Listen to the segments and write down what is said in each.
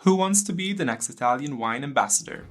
Who wants to be the next Italian wine ambassador?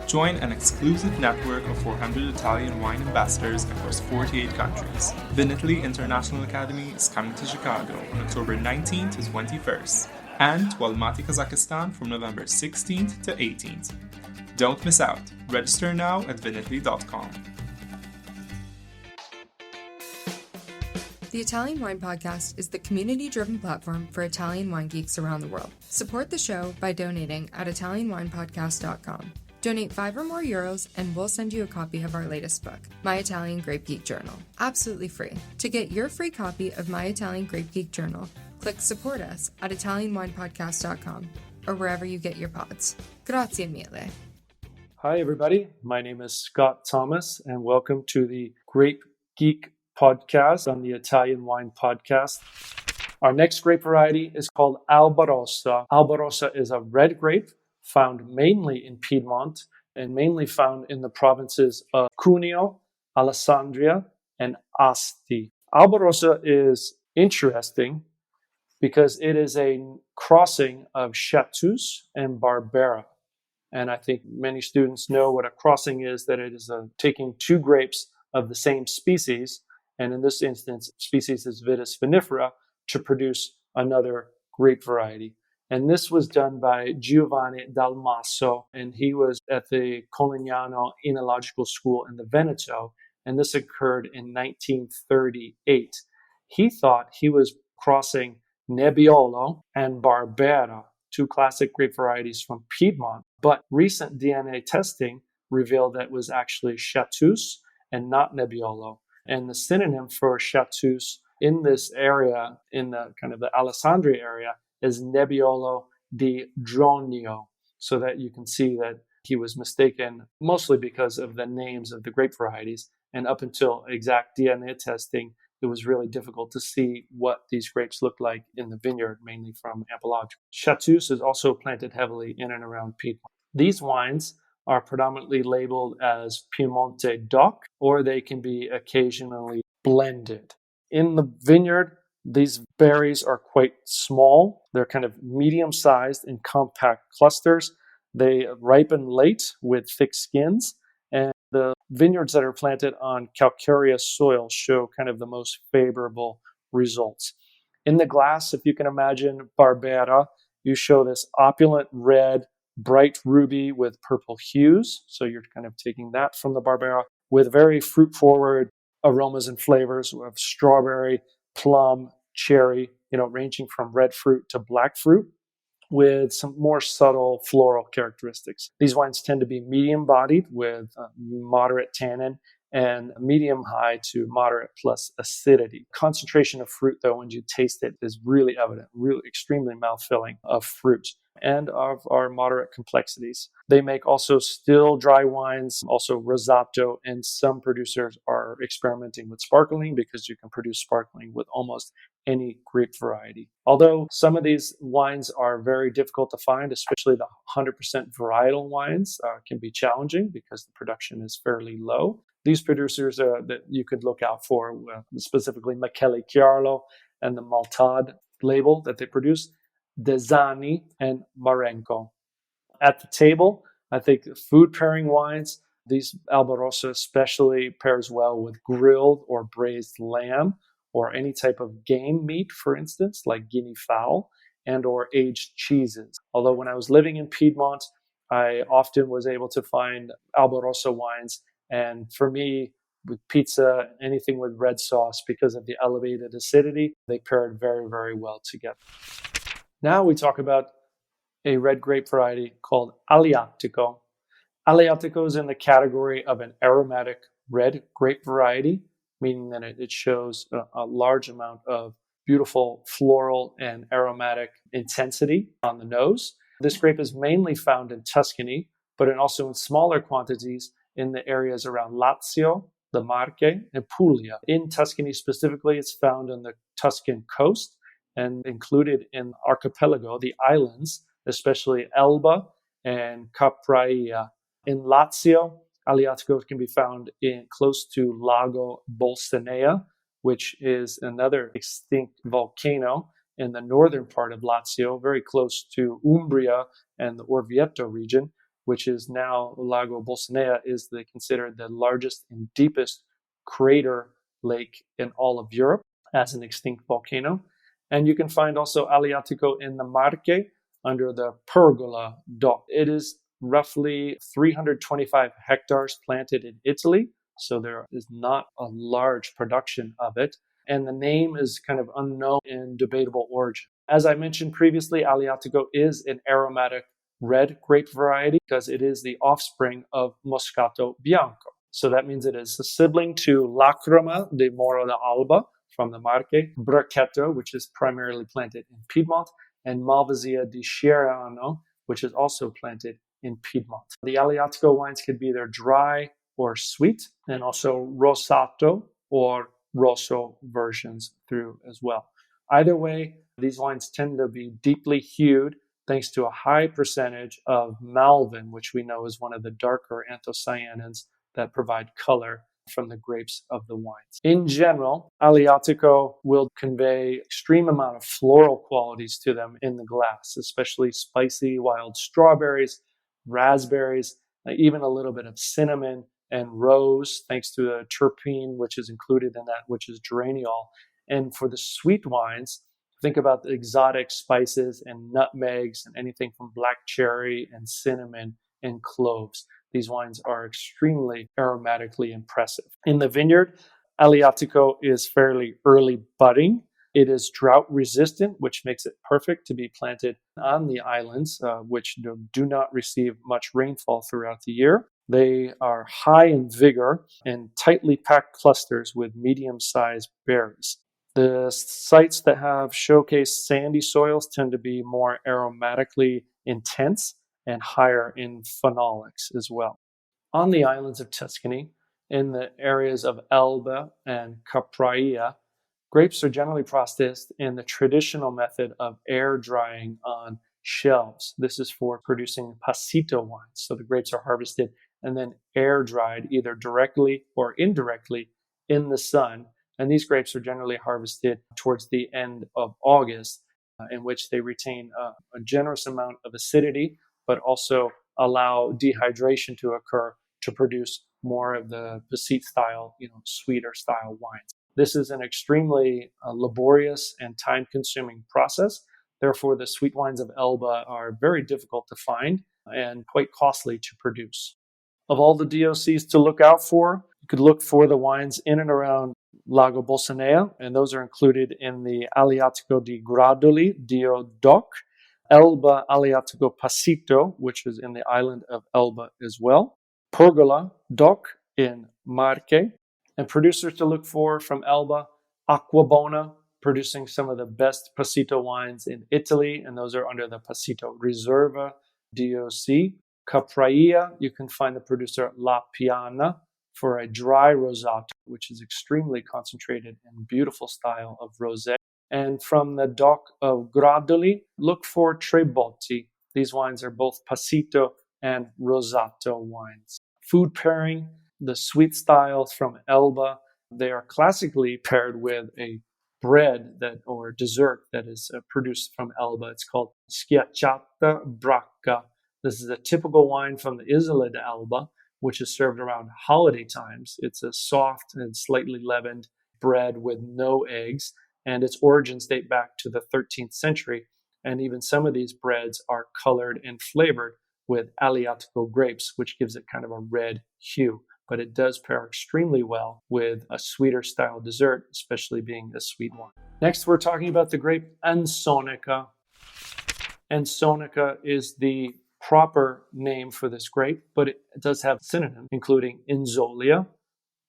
Join an exclusive network of 400 Italian wine ambassadors across 48 countries. Vinitaly International Academy is coming to Chicago on October 19th to 21st, and to Almaty, Kazakhstan from November 16th to 18th. Don't miss out. Register now at vinitaly.com. The Italian Wine Podcast is the community-driven platform for Italian wine geeks around the world. Support the show by donating at italianwinepodcast.com. Donate €5 or more and we'll send you a copy of our latest book, My Italian Grape Geek Journal, absolutely free. To get your free copy of My Italian Grape Geek Journal, click Support Us at italianwinepodcast.com or wherever you get your pods. Grazie mille. Hi, everybody. My name is Scott Thomas, and welcome to the Grape Geek podcast on the Italian Wine Podcast. Our next grape variety is called Albarossa. Albarossa is a red grape found mainly in Piedmont and mainly found in the provinces of Cuneo, Alessandria, and Asti. Albarossa is interesting because it is a crossing of Chartreuse and Barbera. And I think many students know what a crossing is, that it is taking two grapes of the same species, and in this instance, species is Vitis vinifera, to produce another grape variety. And this was done by Giovanni Dalmasso, and he was at the Colignano Enological School in the Veneto, and this occurred in 1938. He thought he was crossing Nebbiolo and Barbera, two classic grape varieties from Piedmont, but recent DNA testing revealed that it was actually Chartreuse and not Nebbiolo. And the synonym for Chartreuse in this area, in the kind of the Alessandria area, is Nebbiolo di Dronio, so that you can see that he was mistaken mostly because of the names of the grape varieties. And up until exact DNA testing, it was really difficult to see what these grapes looked like in the vineyard, mainly from Apologia. Chartreuse is also planted heavily in and around Piedmont. These wines are predominantly labeled as Piemonte DOC, or they can be occasionally blended. In the vineyard, these berries are quite small. They're kind of medium-sized in compact clusters. They ripen late with thick skins, and the vineyards that are planted on calcareous soil show kind of the most favorable results. In the glass, if you can imagine Barbera, you show this opulent red, bright ruby with purple hues. So you're kind of taking that from the Barbera with very fruit-forward aromas and flavors of strawberry, plum, cherry, ranging from red fruit to black fruit, with some more subtle floral characteristics. These wines tend to be medium-bodied with moderate tannin and medium-high to moderate plus acidity. Concentration of fruit, though, when you taste it, is really evident, really extremely mouthfilling of fruit and of our moderate complexities. They make also still dry wines, also rosato, and some producers are experimenting with sparkling because you can produce sparkling with almost any grape variety. Although some of these wines are very difficult to find, especially the 100% varietal wines can be challenging because the production is fairly low. These producers that you could look out for, specifically Michele Chiarlo and the Maltad label that they produce, Desani and Marenco. At the table, I think food pairing wines, these Albarossa especially pairs well with grilled or braised lamb or any type of game meat, for instance, like guinea fowl and or aged cheeses. Although when I was living in Piedmont, I often was able to find Albarossa wines. And for me, with pizza, anything with red sauce, because of the elevated acidity, they paired very, very well together. Now we talk about a red grape variety called Aleatico. Aleatico is in the category of an aromatic red grape variety, meaning that it shows a large amount of beautiful floral and aromatic intensity on the nose. This grape is mainly found in Tuscany, but also in smaller quantities in the areas around Lazio, the Marche, and Puglia. In Tuscany specifically, it's found on the Tuscan coast and included in archipelago, the islands, especially Elba and Capraia. In Lazio, Aleatico can be found close to Lago Bolsonea, which is another extinct volcano in the northern part of Lazio, very close to Umbria and the Orvieto region, which is now Lago Bolsonea, is considered the largest and deepest crater lake in all of Europe as an extinct volcano. And you can find also Aleatico in the Marche under the Pergola DOC. It is roughly 325 hectares planted in Italy, so there is not a large production of it. And the name is kind of unknown and debatable origin. As I mentioned previously, Aleatico is an aromatic red grape variety because it is the offspring of Moscato Bianco. So that means it is a sibling to Lacrima di Moro d'Alba from the Marche, Bracchetto, which is primarily planted in Piedmont, and Malvasia di Chieriano, which is also planted in Piedmont. The Aleatico wines could be either dry or sweet, and also rosato or rosso versions through as well. Either way, these wines tend to be deeply hued thanks to a high percentage of malvin, which we know is one of the darker anthocyanins that provide color from the grapes of the wines. In general, Aleatico will convey extreme amount of floral qualities to them in the glass, especially spicy wild strawberries, raspberries, even a little bit of cinnamon and rose, thanks to the terpene which is included in that, which is geraniol. And for the sweet wines, think about the exotic spices and nutmegs and anything from black cherry and cinnamon and cloves. These wines are extremely aromatically impressive. In the vineyard, Aleatico is fairly early budding. It is drought resistant, which makes it perfect to be planted on the islands, which do not receive much rainfall throughout the year. They are high in vigor and tightly packed clusters with medium-sized berries. The sites that have showcased sandy soils tend to be more aromatically intense and higher in phenolics as well. On the islands of Tuscany, in the areas of Elba and Capraia, grapes are generally processed in the traditional method of air drying on shelves. This is for producing passito wines. So the grapes are harvested and then air dried either directly or indirectly in the sun. And these grapes are generally harvested towards the end of August, in which they retain a generous amount of acidity, but also allow dehydration to occur to produce more of the Pasite style, sweeter style wines. This is an extremely laborious and time-consuming process. Therefore, the sweet wines of Elba are very difficult to find and quite costly to produce. Of all the DOCs to look out for, you could look for the wines in and around Lago Bolsonea, and those are included in the Aleatico di Gradoli, DO-DOC, Elba Aleatico Passito, which is in the island of Elba as well, Pergola DOC in Marche, and producers to look for from Elba, Acquabona, producing some of the best Passito wines in Italy, and those are under the Passito Riserva DOC. Capraia, you can find the producer La Piana for a dry rosato, which is extremely concentrated and beautiful style of rosé. And from the DOC of Gradoli, look for Trebotti. These wines are both Passito and Rosato wines. Food pairing, the sweet styles from Elba, they are classically paired with a bread or dessert that is produced from Elba. It's called Schiacciata Bracca. This is a typical wine from the Isola d'Elba, which is served around holiday times. It's a soft and slightly leavened bread with no eggs, and its origins date back to the 13th century. And even some of these breads are colored and flavored with Aleatico grapes, which gives it kind of a red hue. But it does pair extremely well with a sweeter style dessert, especially being a sweet one. Next, we're talking about the grape Ansonica. Ansonica is the proper name for this grape, but it does have synonyms, including Inzolia,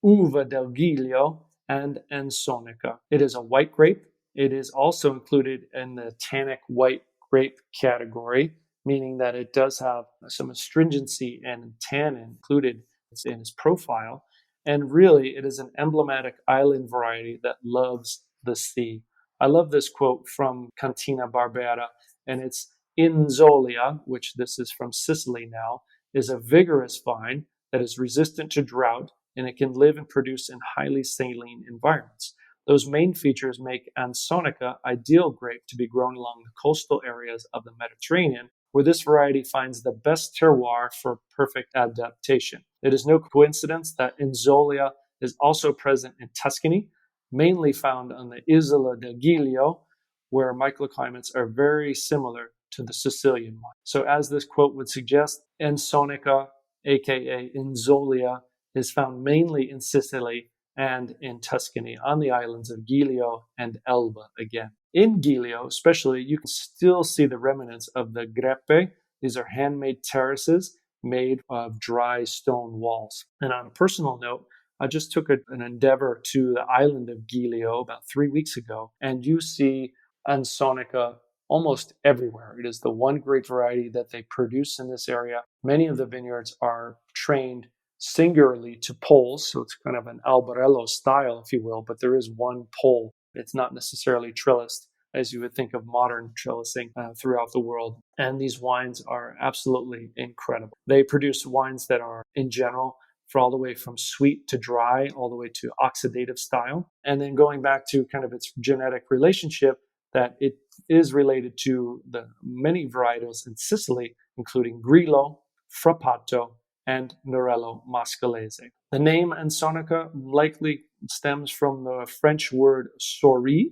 Uva del Giglio, and Ansonica. It is a white grape. It is also included in the tannic white grape category, meaning that it does have some astringency and tannin included in its profile. And really, it is an emblematic island variety that loves the sea. I love this quote from Cantina Barbera, and it's Inzolia, which this is from Sicily now, is a vigorous vine that is resistant to drought, and it can live and produce in highly saline environments. Those main features make Ansonica ideal grape to be grown along the coastal areas of the Mediterranean, where this variety finds the best terroir for perfect adaptation. It is no coincidence that Inzolia is also present in Tuscany, mainly found on the Isola del Giglio, where microclimates are very similar to the Sicilian one. So as this quote would suggest, Ansonica, aka Inzolia, is found mainly in Sicily and in Tuscany on the islands of Giglio and Elba again. In Giglio, especially, you can still see the remnants of the greppe. These are handmade terraces made of dry stone walls. And on a personal note, I just took an endeavor to the island of Giglio about 3 weeks ago, and you see Ansonica almost everywhere. It is the one grape variety that they produce in this area. Many of the vineyards are trained singularly to poles, so it's kind of an albarello style, if you will, but there is one pole. It's not necessarily trellised as you would think of modern trellising throughout the world. And these wines are absolutely incredible. They produce wines that are, in general, for all the way from sweet to dry, all the way to oxidative style. And then going back to kind of its genetic relationship, that it is related to the many varietals in Sicily, including Grillo, Frappato, and Norello Mascalese. The name Ansonica likely stems from the French word souris,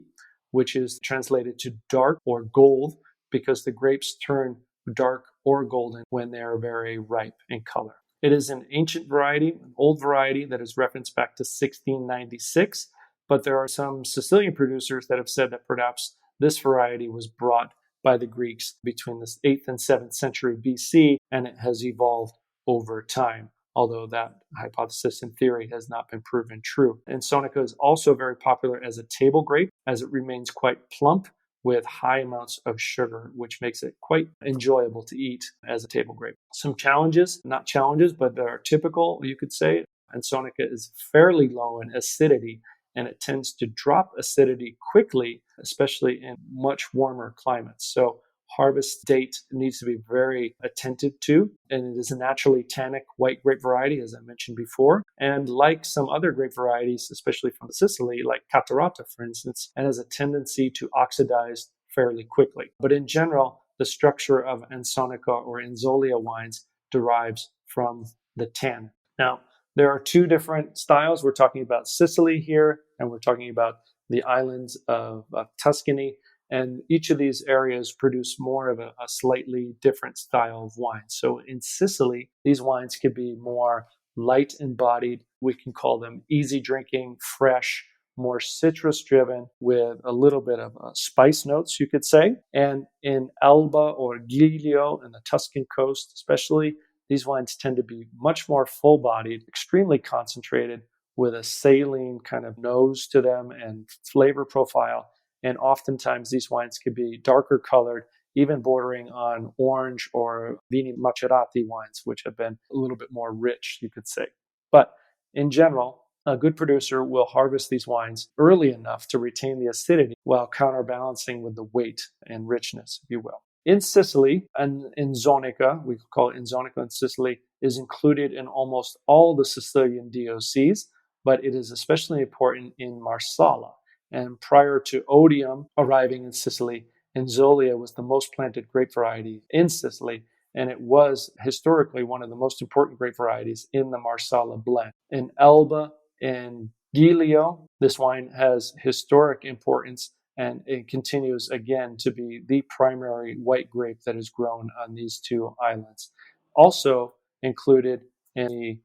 which is translated to dark or gold, because the grapes turn dark or golden when they are very ripe in color. It is an ancient variety, an old variety that is referenced back to 1696, but there are some Sicilian producers that have said that perhaps this variety was brought by the Greeks between the 8th and 7th century BC, and it has evolved over time, although that hypothesis in theory has not been proven true. Ansonica is also very popular as a table grape, as it remains quite plump with high amounts of sugar, which makes it quite enjoyable to eat as a table grape. Some challenges, not challenges, but they are typical, you could say. Ansonica is fairly low in acidity, and it tends to drop acidity quickly, especially in much warmer climates. So harvest date needs to be very attentive to, and it is a naturally tannic white grape variety, as I mentioned before. And like some other grape varieties, especially from Sicily, like Catarata, for instance, it has a tendency to oxidize fairly quickly. But in general, the structure of Ansonica or Inzolia wines derives from the tannin. Now, there are two different styles. We're talking about Sicily here, and we're talking about the islands of Tuscany. And each of these areas produce more of a slightly different style of wine. So in Sicily, these wines could be more light embodied. We can call them easy drinking, fresh, more citrus driven with a little bit of spice notes, you could say. And in Elba or Giglio and the Tuscan coast, especially, these wines tend to be much more full bodied, extremely concentrated with a saline kind of nose to them and flavor profile. And oftentimes these wines could be darker colored, even bordering on orange or vini macerati wines, which have been a little bit more rich, you could say. But in general, a good producer will harvest these wines early enough to retain the acidity while counterbalancing with the weight and richness, if you will. In Sicily, and Inzonica, we call it Inzonica in Sicily, is included in almost all the Sicilian DOCs, but it is especially important in Marsala. And prior to Odium arriving in Sicily, Inzolia was the most planted grape variety in Sicily, and it was historically one of the most important grape varieties in the Marsala blend. In Elba and Giglio, this wine has historic importance, and it continues again to be the primary white grape that is grown on these two islands. Also included in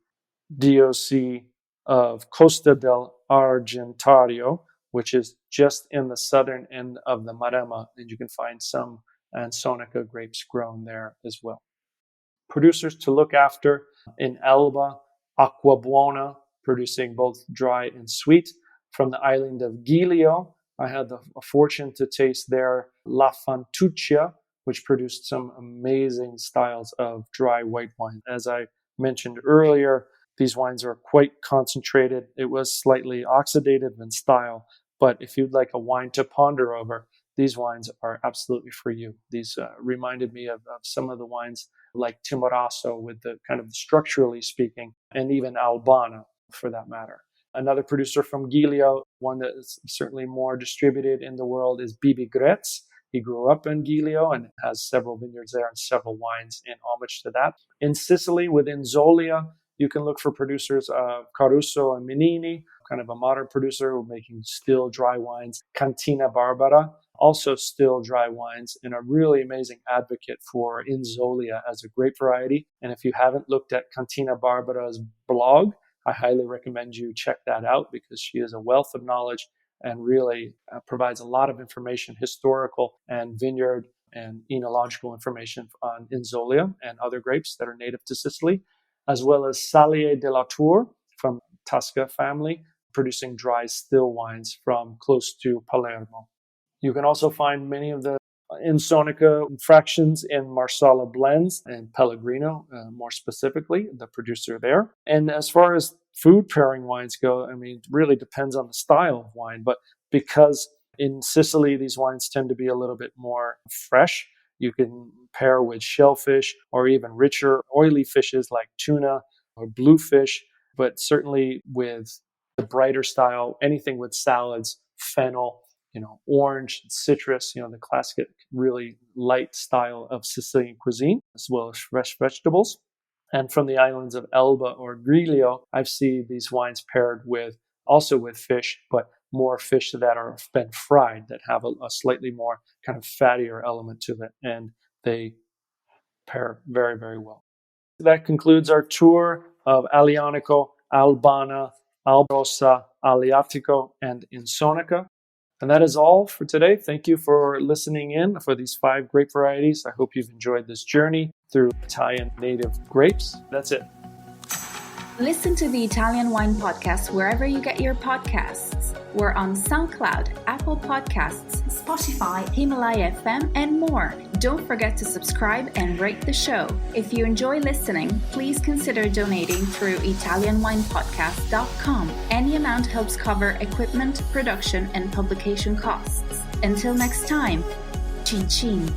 the DOC of Costa del Argentario, which is just in the southern end of the Maremma, and you can find some Ansonica grapes grown there as well. Producers to look after in Elba, Acquabuona, producing both dry and sweet. From the island of Giglio, I had the fortune to taste their La Fantuccia, which produced some amazing styles of dry white wine. As I mentioned earlier, these wines are quite concentrated. It was slightly oxidative in style, but if you'd like a wine to ponder over, these wines are absolutely for you. These reminded me of some of the wines like Timorasso with the kind of structurally speaking, and even Albana for that matter. Another producer from Giglio, one that is certainly more distributed in the world, is Bibi Gretz. He grew up in Giglio and has several vineyards there and several wines in homage to that. In Sicily, within Zolia, you can look for producers of Caruso and Menini, kind of a modern producer who are making still dry wines. Cantina Barbara, also still dry wines, and a really amazing advocate for Inzolia as a grape variety. And if you haven't looked at Cantina Barbara's blog, I highly recommend you check that out because she is a wealth of knowledge and really provides a lot of information, historical and vineyard and enological information on Inzolia and other grapes that are native to Sicily, as well as Salier de la Tour from Tusca family, producing dry still wines from close to Palermo. You can also find many of the Ansonica fractions in Marsala Blends and Pellegrino, more specifically, the producer there. And as far as food pairing wines go, I mean, it really depends on the style of wine, but because in Sicily, these wines tend to be a little bit more fresh, you can pair with shellfish or even richer oily fishes like tuna or bluefish, but certainly with the brighter style, anything with salads, fennel, orange, citrus, the classic, really light style of Sicilian cuisine, as well as fresh vegetables. And from the islands of Elba or Giglio, I've seen these wines paired also with fish, but more fish that are been fried, that have a slightly more kind of fattier element to it. And they pair very, very well. That concludes our tour of Aleatico, Albana, Albarossa, Aleatico, and Ansonica. And that is all for today. Thank you for listening in for these 5 grape varieties. I hope you've enjoyed this journey through Italian native grapes. That's it. Listen to the Italian Wine Podcast wherever you get your podcasts. We're on SoundCloud, Apple Podcasts, Spotify, Himalaya FM, and more. Don't forget to subscribe and rate the show. If you enjoy listening, please consider donating through ItalianWinePodcast.com. Any amount helps cover equipment, production, and publication costs. Until next time, cin cin.